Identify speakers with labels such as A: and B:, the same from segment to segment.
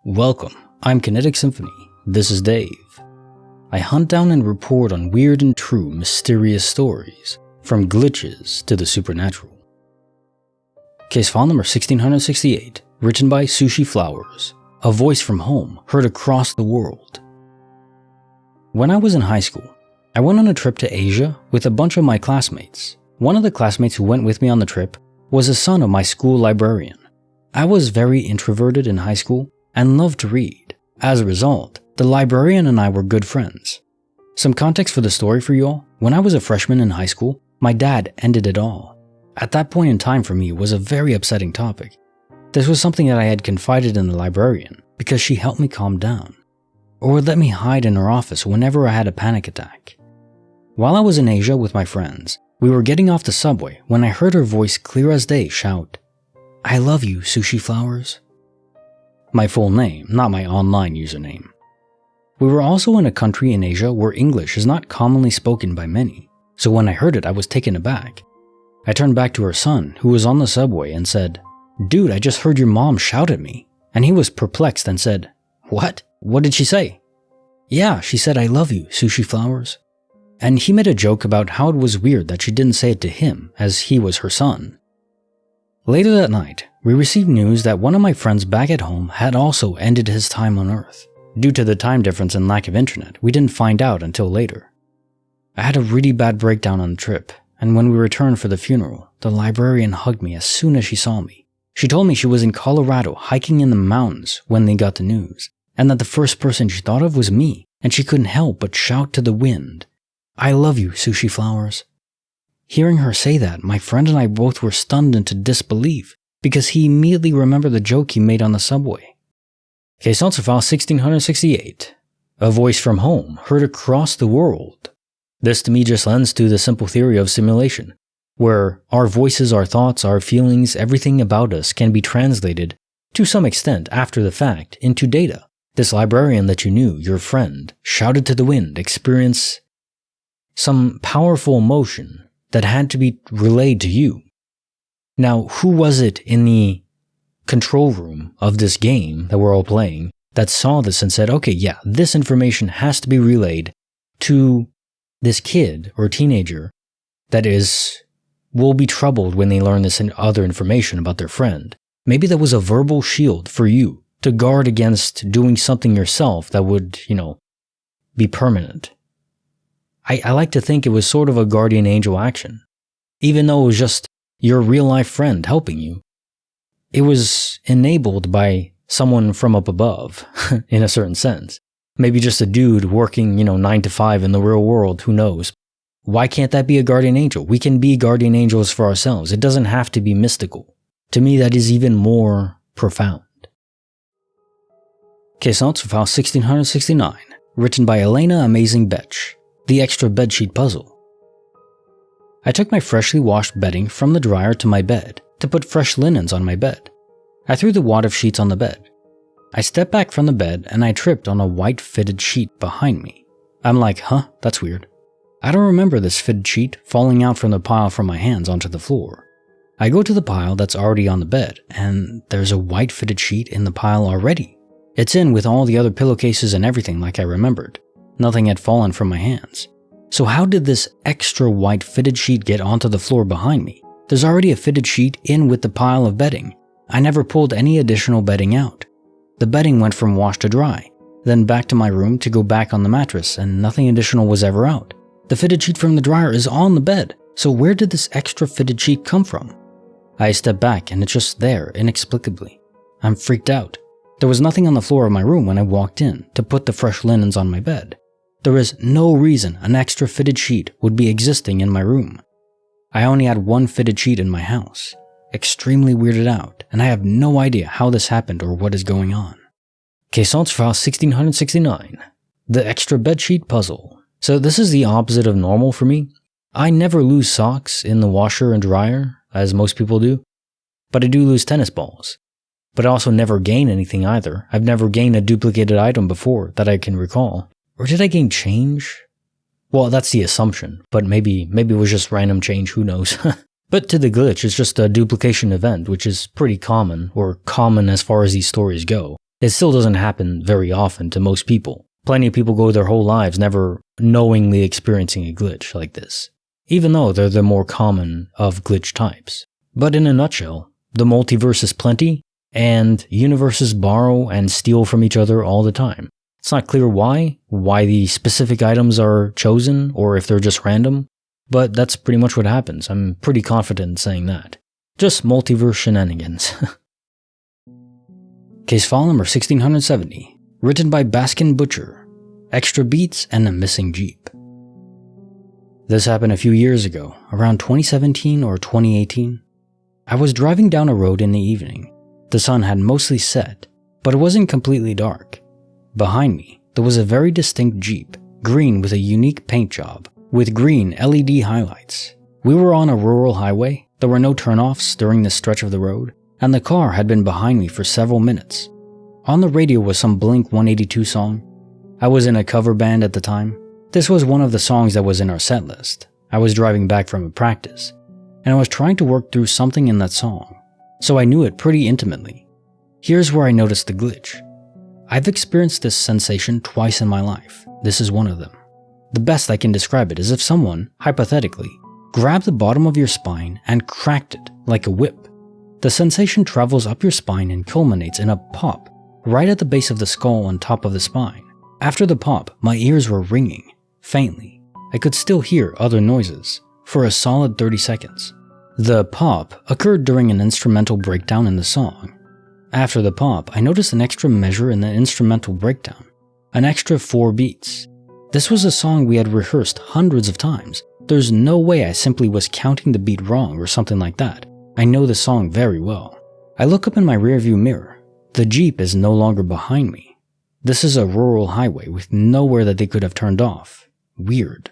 A: Welcome, I'm Kinetic Symphony. This is Dave. I hunt down and report on weird and true mysterious stories, from glitches to the supernatural. Case file number 1668, written by Sushi Flowers, a voice from home heard across the world. When I was in high school, I went on a trip to Asia with a bunch of my classmates. One of the classmates who went with me on the trip was the son of my school librarian. I was very introverted in high school and loved to read. As a result, the librarian and I were good friends. Some context for the story for you all: when I was a freshman in high school, my dad ended it all. At that point in time for me was a very upsetting topic. This was something that I had confided in the librarian because she helped me calm down, or would let me hide in her office whenever I had a panic attack. While I was in Asia with my friends, we were getting off the subway when I heard her voice clear as day shout, "I love you, Sushi Flowers." My full name, not my online username. We were also in a country in Asia where English is not commonly spoken by many, so when I heard it I was taken aback. I turned back to her son, who was on the subway, and said, "Dude, I just heard your mom shout at me." And he was perplexed and said, "What? What did she say?" "Yeah, she said I love you, Sushi Flowers." And he made a joke about how it was weird that she didn't say it to him, as he was her son. Later that night, we received news that one of my friends back at home had also ended his time on Earth. Due to the time difference and lack of internet, we didn't find out until later. I had a really bad breakdown on the trip, and when we returned for the funeral, the librarian hugged me as soon as she saw me. She told me she was in Colorado hiking in the mountains when they got the news, and that the first person she thought of was me, and she couldn't help but shout to the wind, "I love you, Sushi Flowers." Hearing her say that, my friend and I both were stunned into disbelief, because he immediately remembered the joke he made on the subway. Case answer file 1668. A voice from home heard across the world. This to me just lends to the simple theory of simulation, where our voices, our thoughts, our feelings, everything about us can be translated, to some extent after the fact, into data. This librarian that you knew, your friend, shouted to the wind, experience some powerful emotion that had to be relayed to you. Now, who was it in the control room of this game that we're all playing that saw this and said, okay, yeah, this information has to be relayed to this kid or teenager that will be troubled when they learn this other information about their friend. Maybe that was a verbal shield for you to guard against doing something yourself that would, be permanent. I like to think it was sort of a guardian angel action. Even though it was just your real-life friend helping you, it was enabled by someone from up above, in a certain sense. Maybe just a dude working, 9 to 5 in the real world, who knows? Why can't that be a guardian angel? We can be guardian angels for ourselves. It doesn't have to be mystical. To me, that is even more profound. Case answer file 1669, written by alainamazingbetch. The extra bedsheet puzzle. I took my freshly washed bedding from the dryer to my bed to put fresh linens on my bed. I threw the wad of sheets on the bed. I stepped back from the bed and I tripped on a white fitted sheet behind me. I'm like, that's weird. I don't remember this fitted sheet falling out from the pile from my hands onto the floor. I go to the pile that's already on the bed, and there's a white fitted sheet in the pile already. It's in with all the other pillowcases and everything like I remembered. Nothing had fallen from my hands. So how did this extra white fitted sheet get onto the floor behind me? There's already a fitted sheet in with the pile of bedding. I never pulled any additional bedding out. The bedding went from wash to dry, then back to my room to go back on the mattress, and nothing additional was ever out. The fitted sheet from the dryer is on the bed, so where did this extra fitted sheet come from? I step back and it's just there, inexplicably. I'm freaked out. There was nothing on the floor of my room when I walked in to put the fresh linens on my bed. There is no reason an extra fitted sheet would be existing in my room. I only had one fitted sheet in my house. Extremely weirded out, and I have no idea how this happened or what is going on. Case answer file 1669. The extra bedsheet puzzle. So this is the opposite of normal for me. I never lose socks in the washer and dryer, as most people do, but I do lose tennis balls. But I also never gain anything either. I've never gained a duplicated item before that I can recall. Or did I gain change? Well, that's the assumption, but maybe it was just random change, who knows. But to the glitch, it's just a duplication event, which is pretty common, or common as far as these stories go. It still doesn't happen very often to most people. Plenty of people go their whole lives never knowingly experiencing a glitch like this, even though they're the more common of glitch types. But in a nutshell, the multiverse is plenty, and universes borrow and steal from each other all the time. It's not clear why the specific items are chosen, or if they're just random, but that's pretty much what happens. I'm pretty confident in saying that. Just multiverse shenanigans. Case file number 1670, written by BaskinsButcher, Extra Beats and a Missing Jeep. This happened a few years ago, around 2017 or 2018. I was driving down a road in the evening. The sun had mostly set, but it wasn't completely dark. Behind me, there was a very distinct Jeep, green with a unique paint job, with green LED highlights. We were on a rural highway, there were no turnoffs during this stretch of the road, and the car had been behind me for several minutes. On the radio was some Blink-182 song. I was in a cover band at the time. This was one of the songs that was in our set list. I was driving back from a practice, and I was trying to work through something in that song, so I knew it pretty intimately. Here's where I noticed the glitch. I've experienced this sensation twice in my life. This is one of them. The best I can describe it is if someone, hypothetically, grabbed the bottom of your spine and cracked it like a whip. The sensation travels up your spine and culminates in a pop right at the base of the skull on top of the spine. After the pop, my ears were ringing, faintly. I could still hear other noises for a solid 30 seconds. The pop occurred during an instrumental breakdown in the song. After the pop, I noticed an extra measure in the instrumental breakdown, an extra 4 beats. This was a song we had rehearsed hundreds of times. There's no way I simply was counting the beat wrong or something like that. I know the song very well. I look up in my rearview mirror. The Jeep is no longer behind me. This is a rural highway with nowhere that they could have turned off. Weird.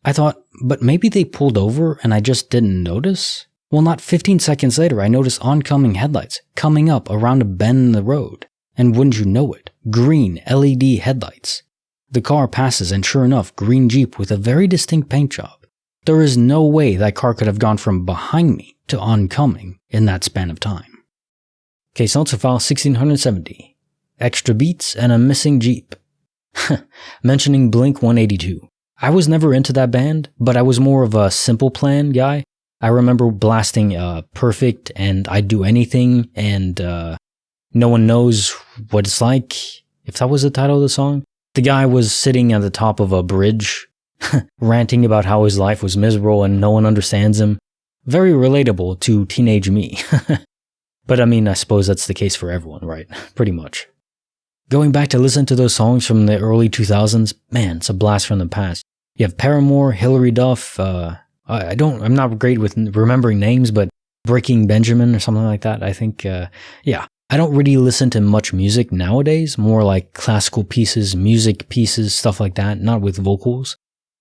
A: I thought, but maybe they pulled over and I just didn't notice? Well, not 15 seconds later, I noticed oncoming headlights coming up around a bend in the road. And wouldn't you know it, green LED headlights. The car passes and sure enough, green Jeep with a very distinct paint job. There is no way that car could have gone from behind me to oncoming in that span of time. Case notes of file 1670. Extra beats and a missing Jeep. Mentioning Blink-182. I was never into that band, but I was more of a Simple Plan guy. I remember blasting Perfect and I'd Do Anything and No One Knows What It's Like, if that was the title of the song. The guy was sitting at the top of a bridge, ranting about how his life was miserable and no one understands him. Very relatable to teenage me. But I mean, I suppose that's the case for everyone, right? Pretty much. Going back to listen to those songs from the early 2000s, man, it's a blast from the past. You have Paramore, Hilary Duff, I'm not great with remembering names, but Breaking Benjamin or something like that, I think, yeah. I don't really listen to much music nowadays, more like classical pieces, music pieces, stuff like that, not with vocals.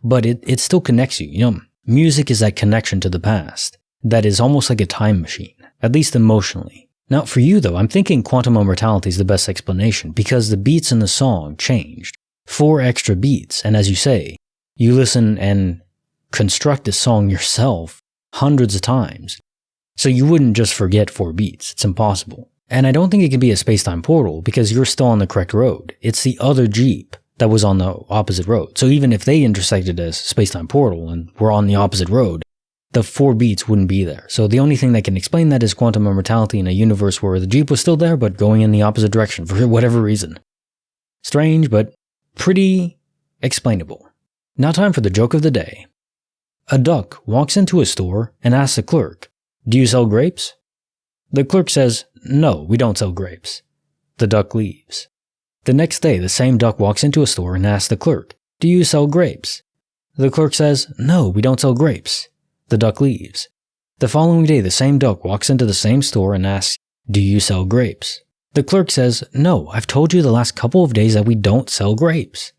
A: But it still connects you, you know. Music is that connection to the past that is almost like a time machine, at least emotionally. Now for you though, I'm thinking quantum immortality is the best explanation because the beats in the song changed. 4 extra beats, and as you say, you listen and construct the song yourself hundreds of times. So you wouldn't just forget 4 beats, it's impossible. And I don't think it could be a space-time portal because you're still on the correct road. It's the other Jeep that was on the opposite road. So even if they intersected as space-time portal and were on the opposite road, the 4 beats wouldn't be there. So the only thing that can explain that is quantum immortality in a universe where the Jeep was still there but going in the opposite direction for whatever reason. Strange, but pretty explainable. Now time for the joke of the day. A duck walks into a store and asks the clerk, "Do you sell grapes?" The clerk says, "No, we don't sell grapes." The duck leaves. The next day, the same duck walks into a store and asks the clerk, "Do you sell grapes?" The clerk says, "No, we don't sell grapes." The duck leaves. The following day, the same duck walks into the same store and asks, "Do you sell grapes?" The clerk says, "No, I've told you the last couple of days that we don't sell grapes."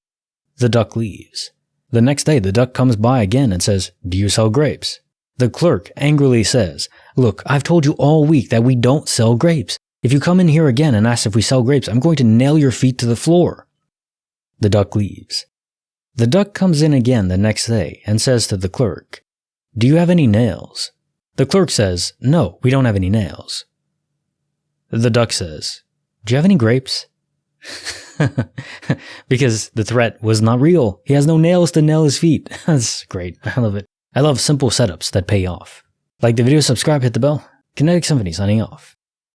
A: The duck leaves. The next day, the duck comes by again and says, "Do you sell grapes?" The clerk angrily says, "Look, I've told you all week that we don't sell grapes. If you come in here again and ask if we sell grapes, I'm going to nail your feet to the floor." The duck leaves. The duck comes in again the next day and says to the clerk, "Do you have any nails?" The clerk says, "No, we don't have any nails." The duck says, "Do you have any grapes?" Because the threat was not real. He has no nails to nail his feet. That's great. I love it. I love simple setups that pay off. Like the video, subscribe, hit the bell. Kinetic Symphony signing off.